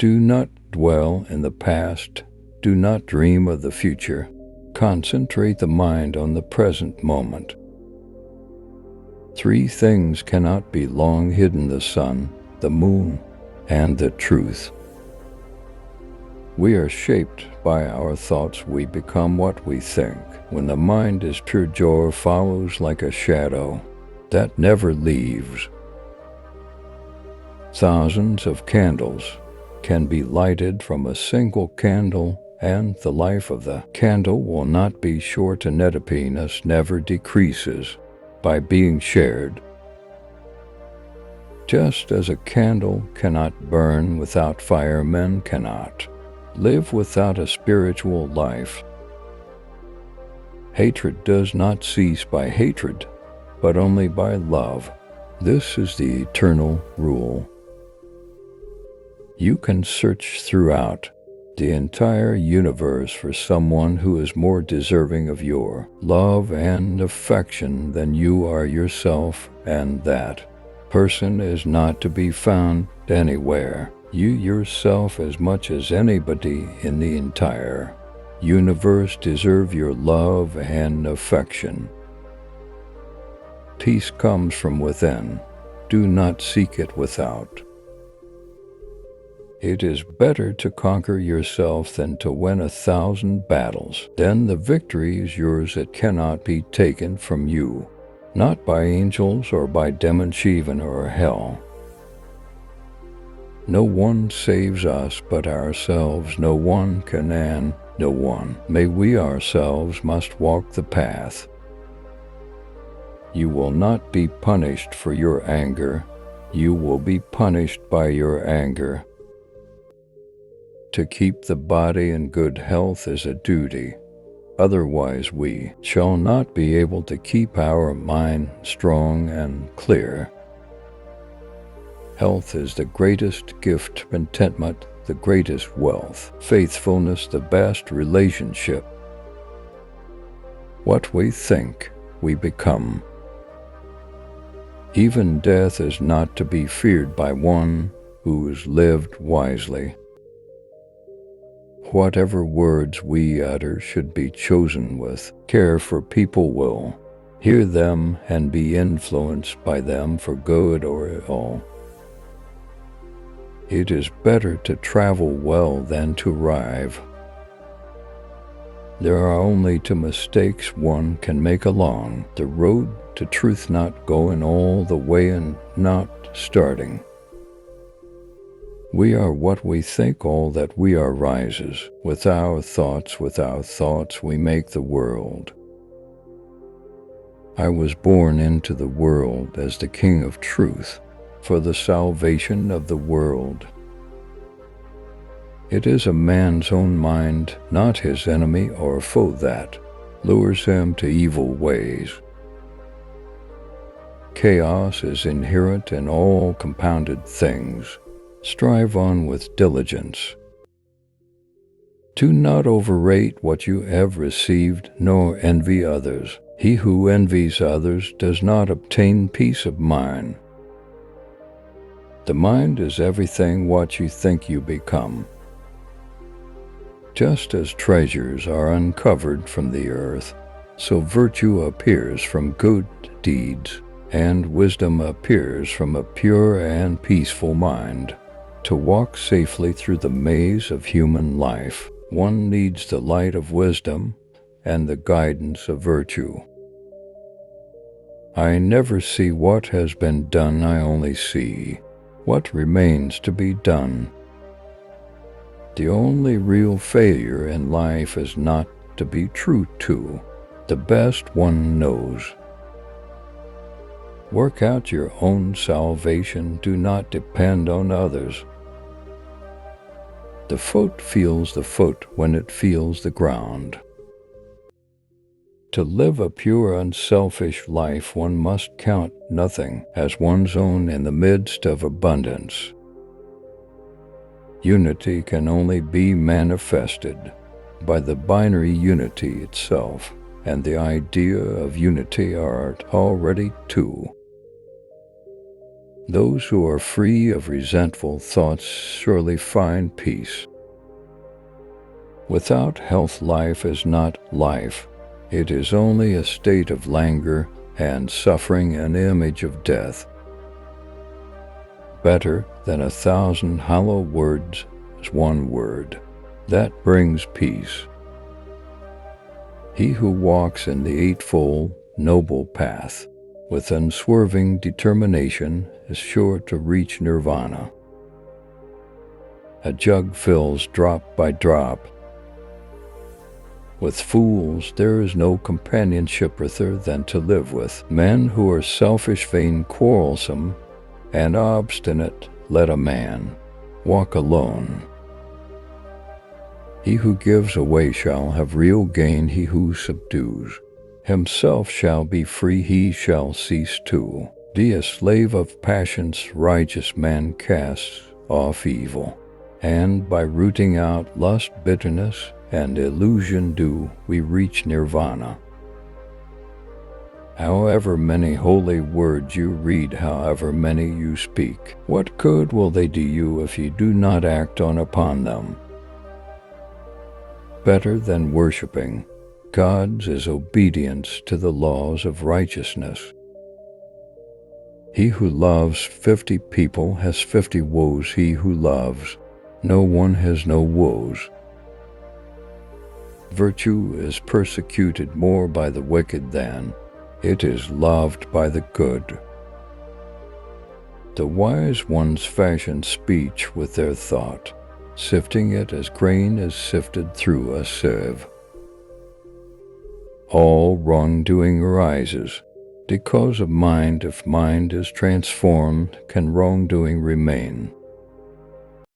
Do not dwell in the past. Do not dream of the future. Concentrate the mind on the present moment. 3 things cannot be long hidden: the sun, the moon, and the truth. We are shaped by our thoughts. We become what we think. When the mind is pure, joy follows like a shadow that never leaves. Thousands of candles can be lighted from a single candle, and the life of the candle will not be short, and happiness never decreases by being shared. Just as a candle cannot burn without fire, men cannot live without a spiritual life. Hatred does not cease by hatred, but only by love. This is the eternal rule. You can search throughout the entire universe for someone who is more deserving of your love and affection than you are yourself, and that person is not to be found anywhere. You yourself, as much as anybody in the entire universe, deserve your love and affection. Peace comes from within. Do not seek it without. It is better to conquer yourself than to win 1,000 battles. Then the victory is yours. It cannot be taken from you, not by angels or by demon, Shivan, or hell. No one saves us but ourselves. No one can, and no one may. We ourselves must walk the path. You will not be punished for your anger. You will be punished by your anger. To keep the body in good health is a duty. Otherwise we shall not be able to keep our mind strong and clear. Health is the greatest gift, contentment the greatest wealth, faithfulness the best relationship. What we think, we become. Even death is not to be feared by one who has lived wisely. Whatever words we utter should be chosen with care, for people will hear them and be influenced by them for good or ill. It is better to travel well than to arrive. There are only 2 mistakes one can make along the road to truth: not going all the way and not starting. We are what we think. All that we are rises with our thoughts. With our thoughts we make the world. I was born into the world as the King of Truth, for the salvation of the world. It is a man's own mind, not his enemy or foe, that lures him to evil ways. Chaos is inherent in all compounded things. Strive on with diligence. Do not overrate what you have received, nor envy others. He who envies others does not obtain peace of mind. The mind is everything what you think you become. Just as treasures are uncovered from the earth, so virtue appears from good deeds, and wisdom appears from a pure and peaceful mind. To walk safely through the maze of human life, one needs the light of wisdom and the guidance of virtue. I never see what has been done. I only see what remains to be done. The only real failure in life is not to be true to the best one knows. Work out your own salvation. Do not depend on others. The foot feels the foot when it feels the ground. To live a pure, unselfish life, one must count nothing as one's own in the midst of abundance. Unity can only be manifested by the binary unity itself, and the idea of unity are already 2. Those who are free of resentful thoughts surely find peace. Without health, life is not life. It is only a state of languor and suffering, an image of death. Better than 1,000 hollow words is one word that brings peace. He who walks in the eightfold noble path with unswerving determination is sure to reach nirvana. A jug fills drop by drop. With fools there is no companionship rather than to live with. Men who are selfish, vain, quarrelsome, and obstinate, let a man walk alone. He who gives away shall have real gain. He who subdues himself shall be free. He shall cease to be a slave of passions. Righteous man casts off evil, and by rooting out lust, bitterness, and illusion do we reach nirvana. However many holy words you read, however many you speak, what good will they do you if you do not act on upon them? Better than worshiping gods is obedience to the laws of righteousness. He who loves 50 people has 50 woes. He who loves no one has no woes. Virtue is persecuted more by the wicked than it is loved by the good. The wise ones fashion speech with their thought, sifting it as grain is sifted through a sieve. All wrongdoing arises because of mind. If mind is transformed, can wrongdoing remain?